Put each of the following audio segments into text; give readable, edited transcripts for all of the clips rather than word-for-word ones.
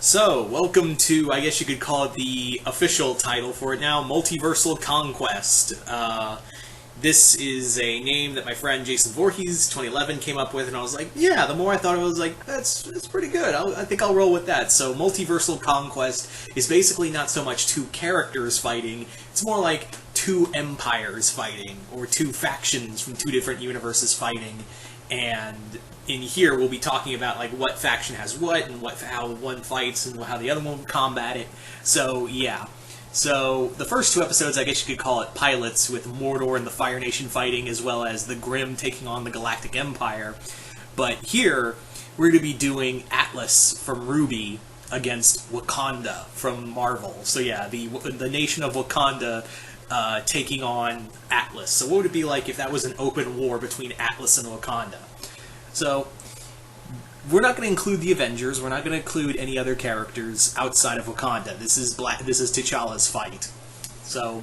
So, welcome to, I guess you could call it the official title for it now, Multiversal Conquest. This is a name that my friend Jason Voorhees, 2011, came up with, and I was like, yeah, the more I thought of it, I was like, that's pretty good. I think I'll roll with that. So, Multiversal Conquest is basically not so much two characters fighting, it's more like two empires fighting, or two factions from two different universes fighting, and in here we'll be talking about like what faction has what and how one fights and how the other one will combat it. So yeah. So the first two episodes, I guess you could call it pilots, with Mordor and the Fire Nation fighting, as well as the Grimm taking on the Galactic Empire. But here we're going to be doing Atlas from RWBY against Wakanda from Marvel. So yeah, the nation of Wakanda taking on Atlas. So what would it be like if that was an open war between Atlas and Wakanda? So, we're not going to include the Avengers, we're not going to include any other characters outside of Wakanda. This is T'Challa's fight. So,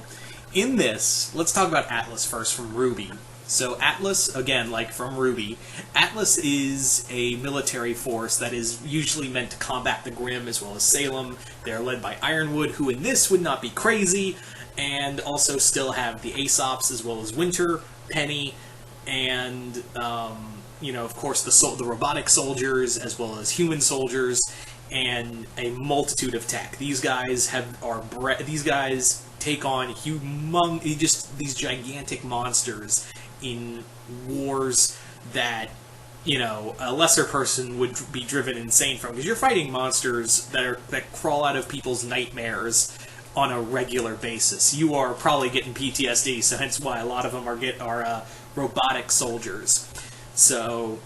in this, let's talk about Atlas first from RWBY. So, Atlas, again, like from RWBY, Atlas is a military force that is usually meant to combat the Grimm as well as Salem. They're led by Ironwood, who in this would not be crazy, and also still have the Aesops as well as Winter, Penny, and of course, the robotic soldiers, as well as human soldiers, and a multitude of tech. These guys take on these gigantic monsters in wars that a lesser person would be driven insane from, because you're fighting monsters that crawl out of people's nightmares on a regular basis. You are probably getting PTSD, so hence why a lot of them are robotic soldiers. So,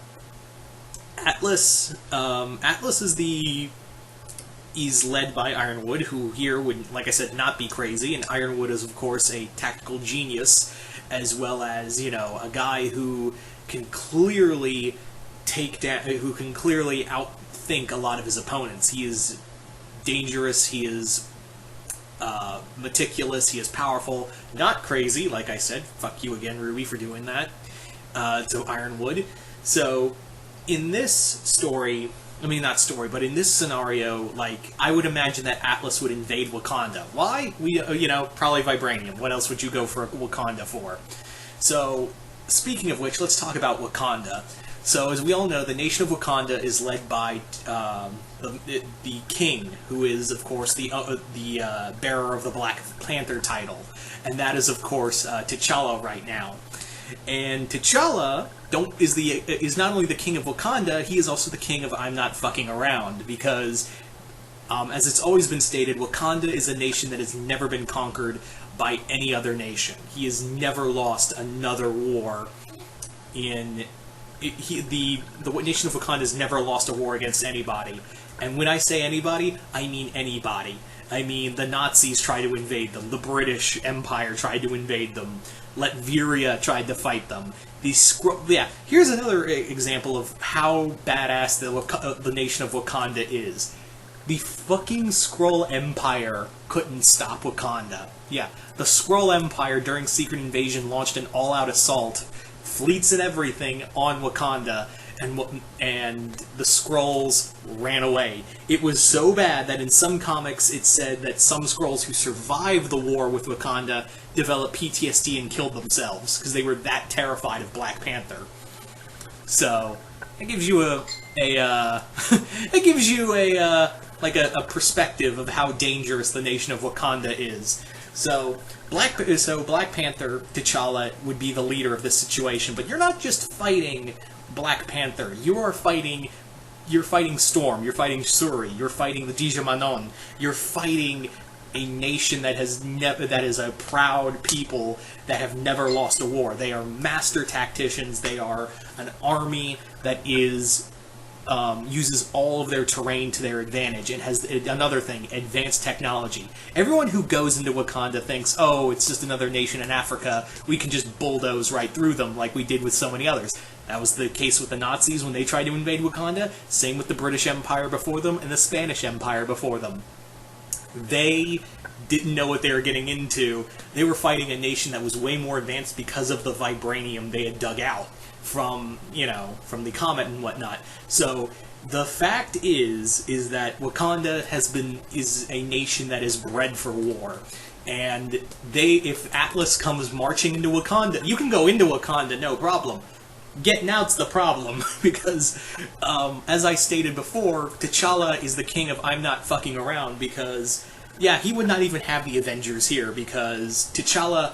Atlas is led by Ironwood, who here would, like I said, not be crazy, and Ironwood is, of course, a tactical genius, as well as, a guy who can clearly outthink a lot of his opponents. He is dangerous, he is meticulous, he is powerful, not crazy, like I said. Fuck you again, RWBY, for doing that. To Ironwood. So, in this story, but in this scenario, I would imagine that Atlas would invade Wakanda. Why? Probably vibranium. What else would you go for Wakanda for? So, speaking of which, let's talk about Wakanda. So, as we all know, the nation of Wakanda is led by the king, who is, of course, the bearer of the Black Panther title, and that is, of course, T'Challa right now. And T'Challa is not only the king of Wakanda, he is also the king of I'm not fucking around, because, as it's always been stated, Wakanda is a nation that has never been conquered by any other nation. He has never lost another war the nation of Wakanda has never lost a war against anybody. And when I say anybody, I mean anybody. I mean, the Nazis tried to invade them, the British Empire tried to invade them, Latveria tried to fight them. Here's another example of how badass the nation of Wakanda is. The fucking Skrull Empire couldn't stop Wakanda. Yeah, the Skrull Empire during Secret Invasion launched an all-out assault, fleets and everything, on Wakanda, and the Skrulls ran away. It was so bad that in some comics it said that some Skrulls who survived the war with Wakanda developed PTSD and killed themselves because they were that terrified of Black Panther. So it gives you a perspective of how dangerous the nation of Wakanda is. So Black Panther, T'Challa, would be the leader of this situation, but you're not just fighting Black Panther. You're fighting Storm, you're fighting Shuri, you're fighting the Dijamanon, you're fighting a nation that is a proud people that have never lost a war. They are master tacticians. They are an army that uses all of their terrain to their advantage, and has another thing, advanced technology. Everyone who goes into Wakanda thinks, oh, it's just another nation in Africa, we can just bulldoze right through them like we did with so many others. That was the case with the Nazis when they tried to invade Wakanda, same with the British Empire before them and the Spanish Empire before them. They didn't know what they were getting into. They were fighting a nation that was way more advanced because of the vibranium they had dug out from the comet and whatnot. So The fact is that Wakanda is a nation that is bred for war. And if Atlas comes marching into Wakanda, you can go into Wakanda, no problem. Getting out's the problem, because, as I stated before, T'Challa is the king of I'm not fucking around, because, yeah, he would not even have the Avengers here, because T'Challa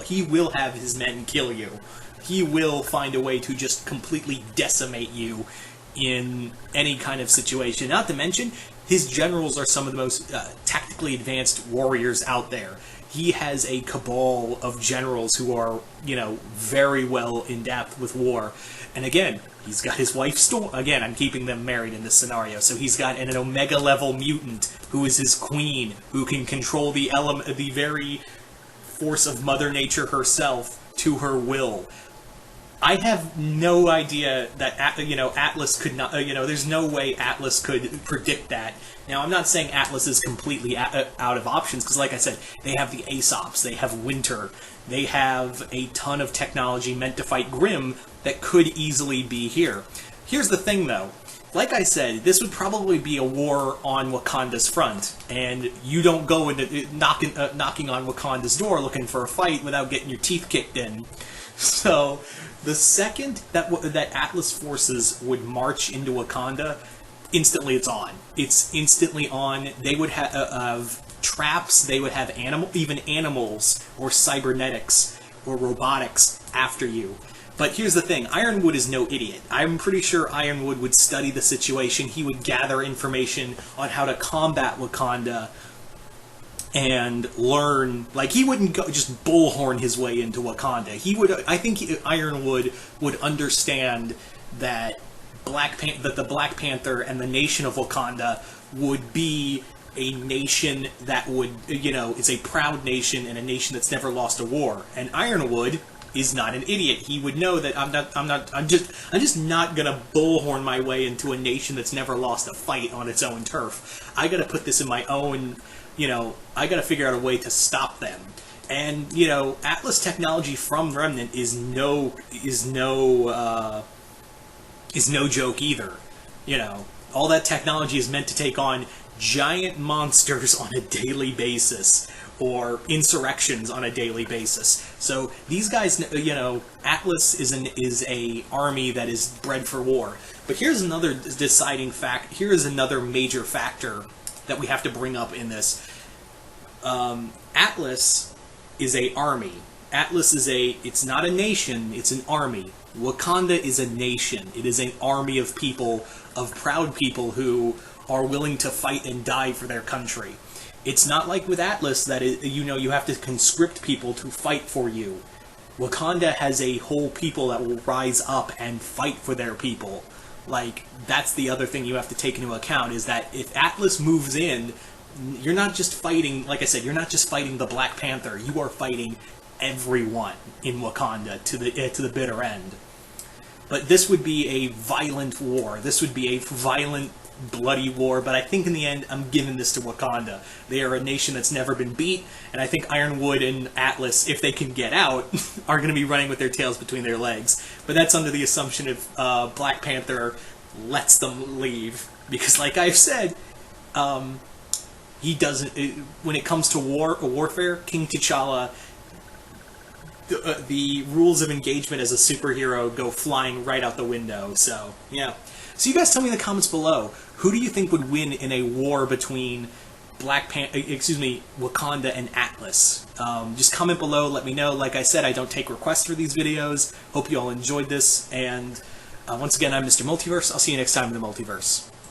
he will have his men kill you. He will find a way to just completely decimate you in any kind of situation. Not to mention, his generals are some of the most tactically advanced warriors out there. He has a cabal of generals who are, very well in depth with war. And again, he's got his wife Storm. Again, I'm keeping them married in this scenario. So he's got an Omega level mutant who is his queen, who can control the very force of Mother Nature herself to her will. I have no idea that, Atlas could not, there's no way Atlas could predict that. Now, I'm not saying Atlas is completely out of options, because like I said, they have the Aesops, they have Winter, they have a ton of technology meant to fight Grimm that could easily be here. Here's the thing, though. Like I said, this would probably be a war on Wakanda's front, and you don't go into knocking on Wakanda's door looking for a fight without getting your teeth kicked in. So, the second that Atlas forces would march into Wakanda, instantly it's on. It's instantly on. They would have traps, they would have animals, or cybernetics, or robotics after you. But here's the thing, Ironwood is no idiot. I'm pretty sure Ironwood would study the situation, he would gather information on how to combat Wakanda, and learn, he wouldn't go just bullhorn his way into Wakanda. I think Ironwood would understand that the Black Panther and the nation of Wakanda would be a nation that would, it's a proud nation and a nation that's never lost a war. And Ironwood is not an idiot. He would know that I'm just not gonna bullhorn my way into a nation that's never lost a fight on its own turf. I gotta put this in my own, I gotta figure out a way to stop them. And, Atlas technology from Remnant is no joke either. All that technology is meant to take on giant monsters on a daily basis, or insurrections on a daily basis. So these guys, Atlas is a army that is bred for war. But here's another deciding fact. Here is another major factor that we have to bring up in this. Atlas is a army. Atlas is it's not a nation, it's an army. Wakanda is a nation. It is an army of people, of proud people who are willing to fight and die for their country. It's not like with Atlas that you have to conscript people to fight for you. Wakanda has a whole people that will rise up and fight for their people. That's the other thing you have to take into account, is that if Atlas moves in, you're not just fighting, like I said, you're not just fighting the Black Panther, you are fighting everyone in Wakanda to the bitter end. But this would be a violent war. This would be a violent, bloody war, but I think in the end, I'm giving this to Wakanda. They are a nation that's never been beat, and I think Ironwood and Atlas, if they can get out, are going to be running with their tails between their legs. But that's under the assumption if Black Panther lets them leave. Because like I've said, he doesn't... when it comes to warfare, King T'Challa... the rules of engagement as a superhero go flying right out the window, so, yeah. So you guys tell me in the comments below, who do you think would win in a war between Wakanda and Atlas? Just comment below, let me know. Like I said, I don't take requests for these videos. Hope you all enjoyed this, and once again, I'm Mr. Multiverse. I'll see you next time in the Multiverse.